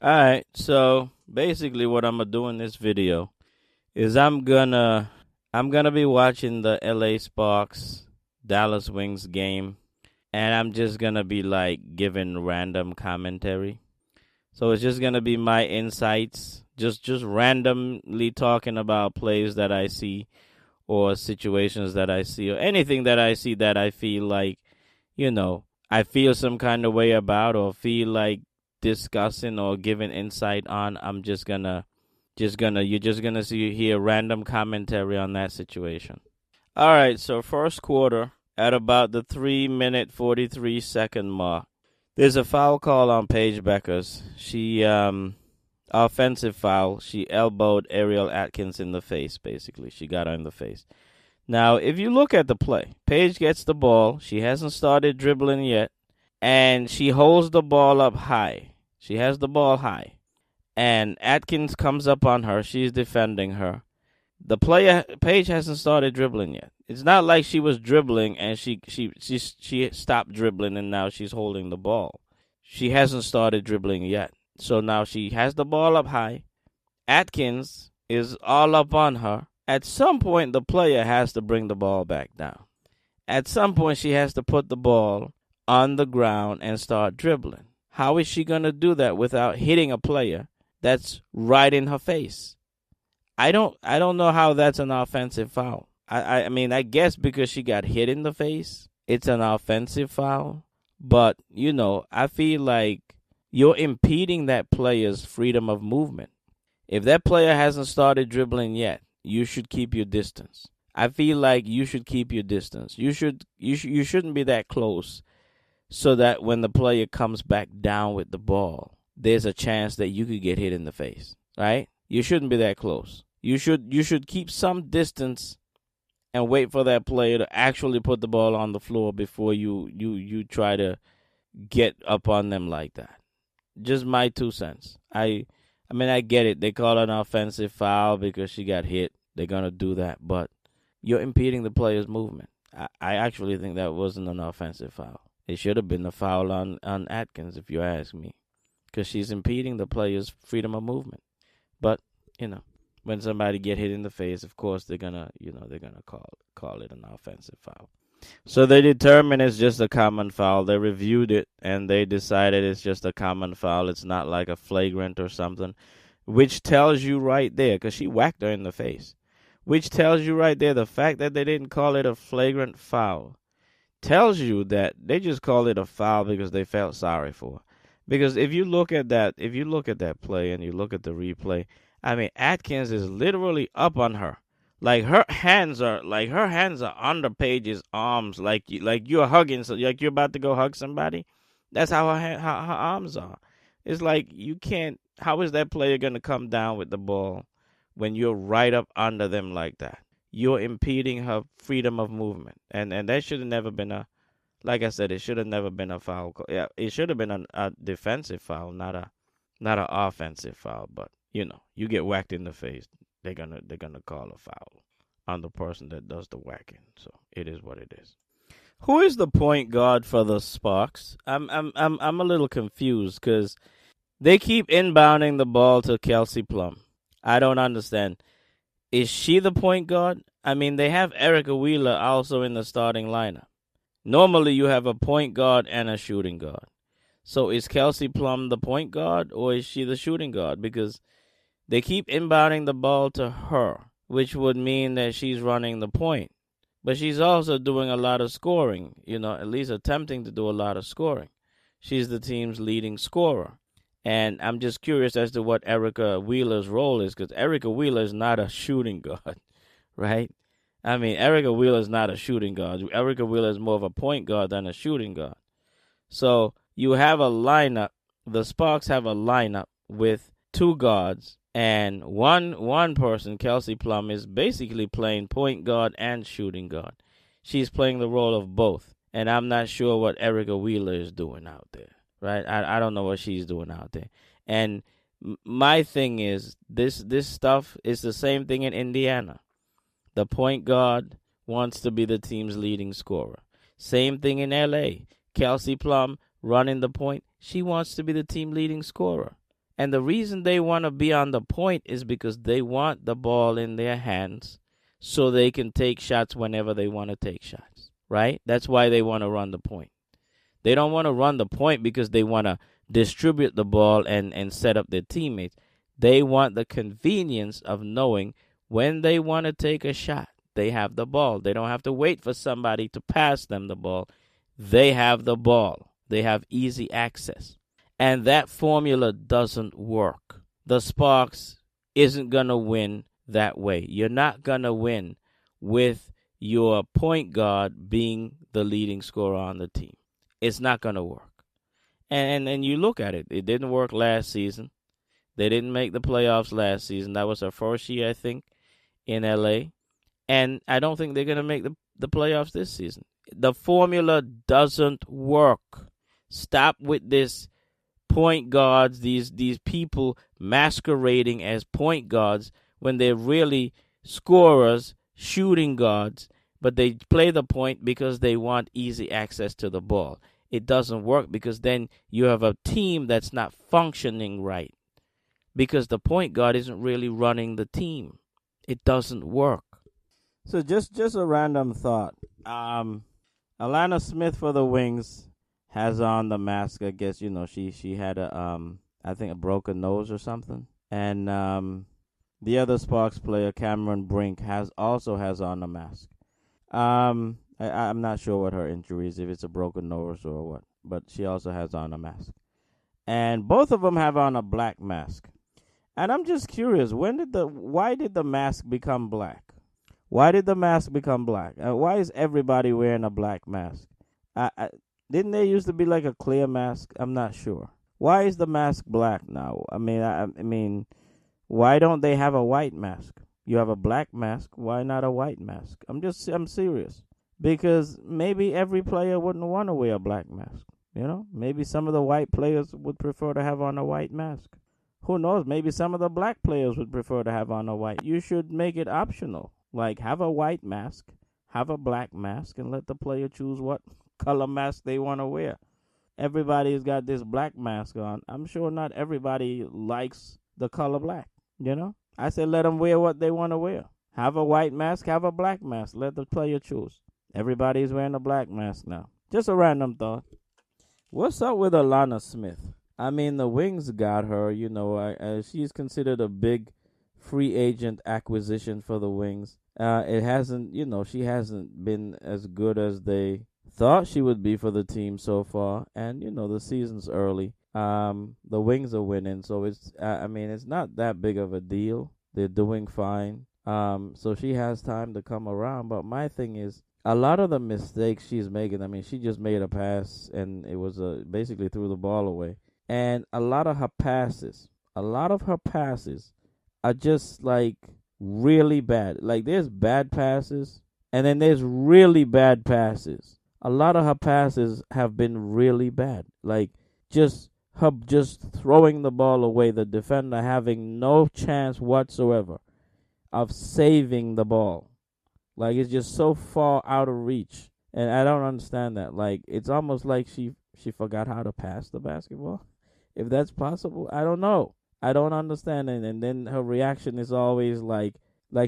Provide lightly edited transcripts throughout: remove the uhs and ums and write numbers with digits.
All right. So basically, what I'm gonna do in this video is I'm gonna be watching the L.A. Sparks Dallas Wings game, and I'm just gonna be like giving random commentary. So it's just gonna be my insights, just randomly talking about plays that I see or situations that I see or anything that I see that I feel like, I feel some kind of way about or feel like discussing or giving insight on. I'm just gonna you're just gonna see hear random commentary on that situation. All right, so first quarter at about the 3 minute 43-second mark. There's a foul call on Paige Beckers. She offensive foul. She elbowed Ariel Atkins in the face, basically. She got her in the face. Now, if you look at the play, Paige gets the ball. She hasn't started dribbling yet, and she holds the ball up high. She has the ball high, and Atkins comes up on her. She's defending her. The player Paige hasn't started dribbling yet. It's not like she was dribbling and she stopped dribbling and now she's holding the ball. She hasn't started dribbling yet. So now she has the ball up high. Atkins is all up on her. At some point, the player has to bring the ball back down. At some point, she has to put the ball on the ground and start dribbling. How is she going to do that without hitting a player that's right in her face? I don't know how that's an offensive foul. I mean, I guess because she got hit in the face, it's an offensive foul. But, I feel like you're impeding that player's freedom of movement. If that player hasn't started dribbling yet, you should keep your distance. I feel like you should keep your distance. You shouldn't be that close so that when the player comes back down with the ball, there's a chance that you could get hit in the face, right? You shouldn't be that close. You should keep some distance and wait for that player to actually put the ball on the floor before you try to get up on them like that. Just my 2 cents. I mean, I get it. They call it an offensive foul because she got hit. They're going to do that. But you're impeding the player's movement. I actually think that wasn't an offensive foul. It should have been a foul on Atkins, if you ask me, because she's impeding the player's freedom of movement. But, when somebody get hit in the face, of course, they're going to call it an offensive foul. So they determined it's just a common foul. They reviewed it and they decided it's just a common foul. It's not like a flagrant or something, which tells you right there, because she whacked her in the face, which tells you right there the fact that they didn't call it a flagrant foul tells you that they just called it a foul because they felt sorry for her. Because if you look at that play and you look at the replay, I mean, Atkins is literally up on her. Like her hands are under Paige's arms, like you're hugging, so like you're about to go hug somebody. That's how her arms are. It's like you can't. How is that player gonna come down with the ball when you're right up under them like that? You're impeding her freedom of movement, and that should have never been a. Like I said, it should have never been a foul. Yeah, it should have been a defensive foul, not an offensive foul. But you get whacked in the face, they're gonna call a foul on the person that does the whacking. So it is what it is. Who is the point guard for the Sparks? I'm a little confused because they keep inbounding the ball to Kelsey Plum. I don't understand. Is she the point guard? I mean, they have Erica Wheeler also in the starting lineup. Normally, you have a point guard and a shooting guard. So is Kelsey Plum the point guard or is she the shooting guard? Because they keep inbounding the ball to her, which would mean that she's running the point. But she's also doing a lot of scoring, at least attempting to do a lot of scoring. She's the team's leading scorer. And I'm just curious as to what Erica Wheeler's role is, because Erica Wheeler is not a shooting guard, right? I mean, Erica Wheeler is not a shooting guard. Erica Wheeler is more of a point guard than a shooting guard. So you have a lineup. The Sparks have a lineup with two guards, and one person, Kelsey Plum, is basically playing point guard and shooting guard. She's playing the role of both, and I'm not sure what Erica Wheeler is doing out there, right? I don't know what she's doing out there. And my thing is, this stuff is the same thing in Indiana. The point guard wants to be the team's leading scorer. Same thing in L.A. Kelsey Plum running the point. She wants to be the team leading scorer. And the reason they want to be on the point is because they want the ball in their hands so they can take shots whenever they want to take shots, right? That's why they want to run the point. They don't want to run the point because they want to distribute the ball and set up their teammates. They want the convenience of knowing when they want to take a shot, they have the ball. They don't have to wait for somebody to pass them the ball. They have the ball. They have easy access. And that formula doesn't work. The Sparks isn't going to win that way. You're not going to win with your point guard being the leading scorer on the team. It's not going to work. And you look at it. It didn't work last season. They didn't make the playoffs last season. That was their first year, I think, in L.A. And I don't think they're going to make the playoffs this season. The formula doesn't work. Stop with this point guards, these people masquerading as point guards when they're really scorers, shooting guards, but they play the point because they want easy access to the ball. It doesn't work because then you have a team that's not functioning right because the point guard isn't really running the team. It doesn't work. So just a random thought. Alana Smith for the Wings has on the mask. I guess, she had I think a broken nose or something. And the other Sparks player, Cameron Brink, also has on the mask. I'm not sure what her injury is, if it's a broken nose or what, but she also has on a mask. And both of them have on a black mask. And I'm just curious, why did the mask become black? Why did the mask become black? Why is everybody wearing a black mask? Didn't there used to be like a clear mask? I'm not sure. Why is the mask black now? I mean, why don't they have a white mask? You have a black mask. Why not a white mask? I'm serious. Because maybe every player wouldn't want to wear a black mask. Maybe some of the white players would prefer to have on a white mask. Who knows? Maybe some of the black players would prefer to have on a white. You should make it optional. Like, have a white mask, have a black mask, and let the player choose what color mask they want to wear. Everybody's got this black mask on. I'm sure not everybody likes the color black, I said let them wear what they want to wear. Have a white mask, have a black mask. Let the player choose. Everybody's wearing a black mask now. Just a random thought. What's up with Alana Smith? I mean, the Wings got her, she's considered a big free agent acquisition for the Wings. It hasn't, she hasn't been as good as they thought she would be for the team so far. And, the season's early. The Wings are winning, so it's not that big of a deal. They're doing fine. So she has time to come around. But my thing is, a lot of the mistakes she's making, she just made a pass and it was basically threw the ball away. And a lot of her passes are just like really bad. Like, there's bad passes and then there's really bad passes. A lot of her passes have been really bad. Like, just throwing the ball away, the defender having no chance whatsoever of saving the ball. Like, it's just so far out of reach. And I don't understand that. Like, it's almost like she forgot how to pass the basketball. If that's possible, I don't know. I don't understand it. And then her reaction is always like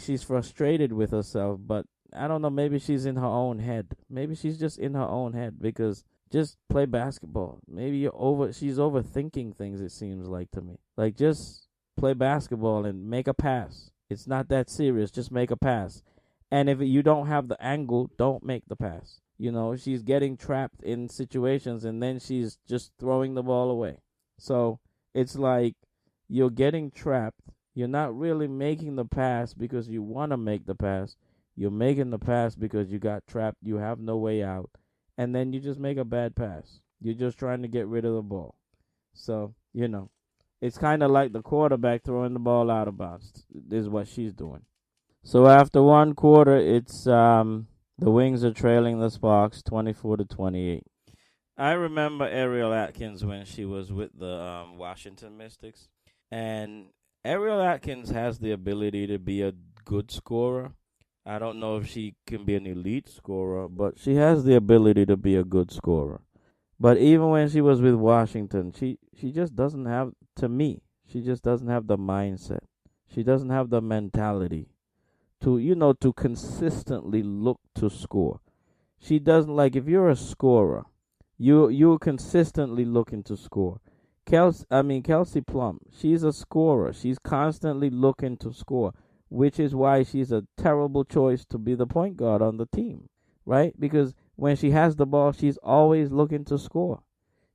she's frustrated with herself. But I don't know, maybe she's in her own head. Maybe she's just in her own head because just play basketball. Maybe she's overthinking things, it seems like to me. Like, just play basketball and make a pass. It's not that serious. Just make a pass. And if you don't have the angle, don't make the pass. She's getting trapped in situations and then she's just throwing the ball away. So it's like you're getting trapped. You're not really making the pass because you want to make the pass. You're making the pass because you got trapped. You have no way out. And then you just make a bad pass. You're just trying to get rid of the ball. So, it's kind of like the quarterback throwing the ball out of bounds. This is what she's doing. So after one quarter, it's the Wings are trailing the Sparks 24-28. I remember Ariel Atkins when she was with the Washington Mystics. And Ariel Atkins has the ability to be a good scorer. I don't know if she can be an elite scorer, but she has the ability to be a good scorer. But even when she was with Washington, she just doesn't have, to me, She just doesn't have the mindset. She doesn't have the mentality to consistently look to score. She doesn't, like, if you're a scorer, you're consistently looking to score. Kelsey Plum, she's a scorer. She's constantly looking to score, which is why she's a terrible choice to be the point guard on the team, right? Because when she has the ball, she's always looking to score.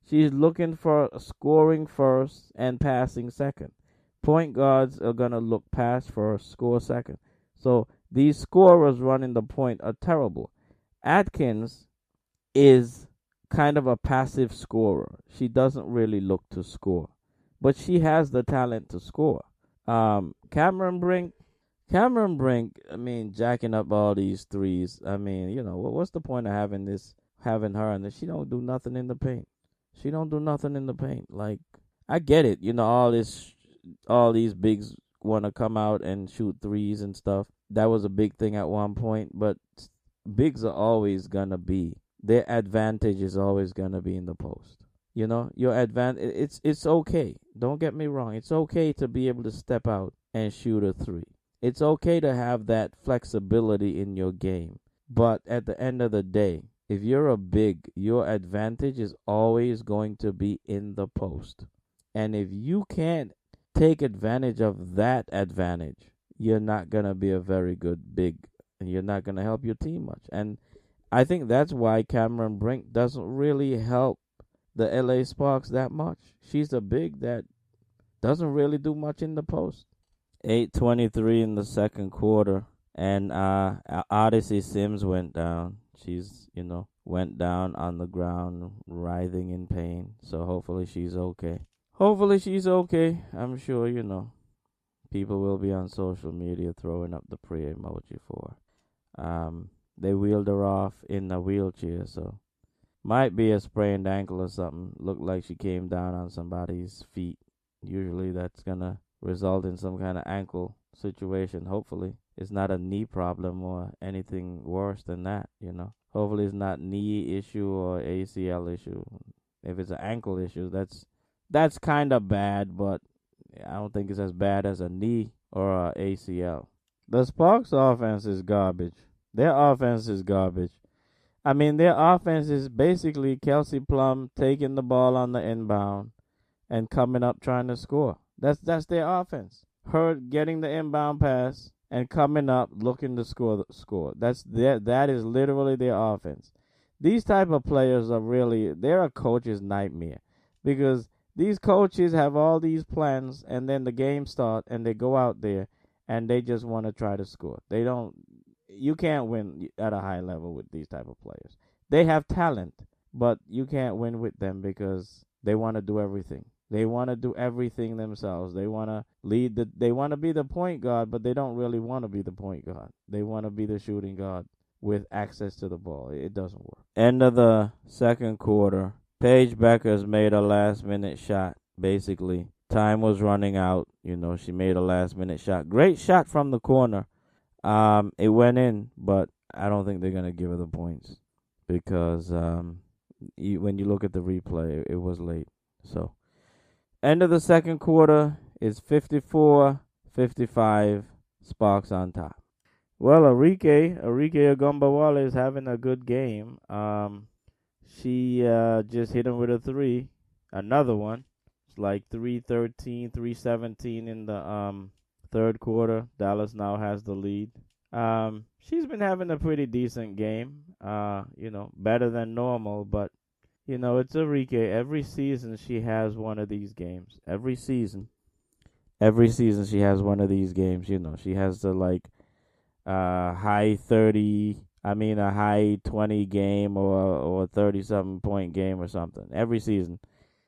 She's looking for scoring first and passing second. Point guards are going to look pass first, score second. So these scorers running the point are terrible. Atkins is kind of a passive scorer. She doesn't really look to score, but she has the talent to score. Cameron Brink, I mean, jacking up all these threes. I mean, what's the point of having her, and she don't do nothing in the paint. She don't do nothing in the paint. Like, I get it, all these bigs want to come out and shoot threes and stuff. That was a big thing at one point, but bigs are always gonna be, their advantage is always gonna be in the post. Your advantage. It's okay. Don't get me wrong. It's okay to be able to step out and shoot a three. It's okay to have that flexibility in your game. But at the end of the day, if you're a big, your advantage is always going to be in the post. And if you can't take advantage of that advantage, you're not going to be a very good big, and you're not going to help your team much. And I think that's why Cameron Brink doesn't really help the LA Sparks that much. She's a big that doesn't really do much in the post. 8:23 in the second quarter, and Odyssey Sims went down. She's, went down on the ground, writhing in pain. So hopefully she's okay. I'm sure, people will be on social media throwing up the prayer emoji for her. They wheeled her off in a wheelchair, so might be a sprained ankle or something. Looked like she came down on somebody's feet. Usually that's gonna result in some kind of ankle situation. Hopefully it's not a knee problem or anything worse than that. Hopefully it's not knee issue or ACL issue. If it's an ankle issue, that's kind of bad, but I don't think it's as bad as a knee or a ACL. The Sparks offense is garbage. Their offense is garbage. I mean, their offense is basically Kelsey Plum taking the ball on the inbound and coming up trying to score. That's their offense. Her getting the inbound pass and coming up looking to score. That is literally their offense. These type of players they're a coach's nightmare, because these coaches have all these plans, and then the game starts and they go out there and they just want to try to score. You can't win at a high level with these type of players. They have talent, but you can't win with them because they want to do everything. They want to do everything themselves. They want to they want to be the point guard, but they don't really want to be the point guard. They want to be the shooting guard with access to the ball. It doesn't work. End of the second quarter. Paige Beckers made a last-minute shot, basically. Time was running out. She made a last-minute shot. Great shot from the corner. It went in, but I don't think they're going to give her the points because when you look at the replay, it was late. So, end of the second quarter is 54-55, Sparks on top. Well, Arike Ogumbawale is having a good game. She just hit him with a three, another one. It's like 3-13, 3-17 in the third quarter. Dallas now has the lead. She's been having a pretty decent game. Better than normal, but it's Arike. Every season she has one of these games. Every season she has one of these games. She has the high 20 game or 30-something point game or something. Every season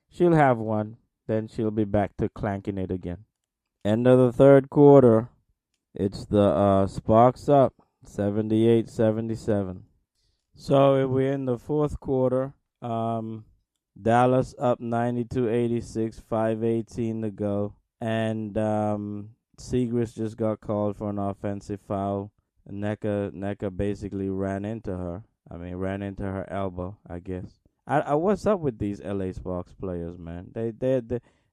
she'll have one. Then she'll be back to clanking it again. End of the third quarter. It's the Sparks up 78-77. So we're in the fourth quarter. Dallas up 92-86, 5:18 to go. And Siegrist just got called for an offensive foul. Nneka basically ran into her. Ran into her elbow, I guess. What's up with these LA Sparks players, man?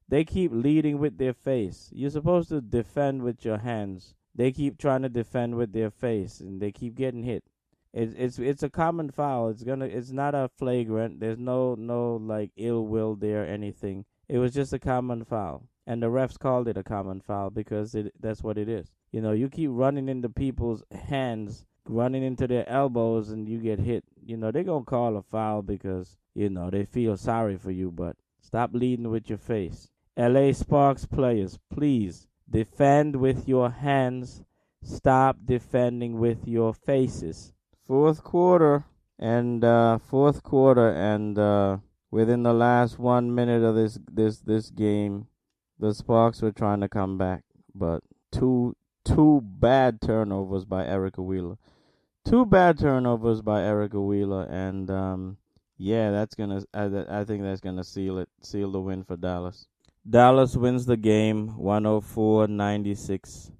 They keep leading with their face. You're supposed to defend with your hands. They keep trying to defend with their face, and they keep getting hit. It's a common foul. It's not a flagrant. There's no like ill will there or anything. It was just a common foul, and the refs called it a common foul because that's what it is. You know, you keep running into people's hands, running into their elbows, and you get hit. You know, they're gonna call a foul because they feel sorry for you, but stop leading with your face. LA Sparks players, please defend with your hands. Stop defending with your faces. Fourth quarter, and within the last 1 minute of this game, the Sparks were trying to come back, but two bad turnovers by Erica Wheeler. And that's gonna. I think that's gonna seal the win for Dallas. Dallas wins the game, 104-96.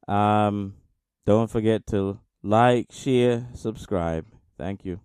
Don't forget to like, share, subscribe. Thank you.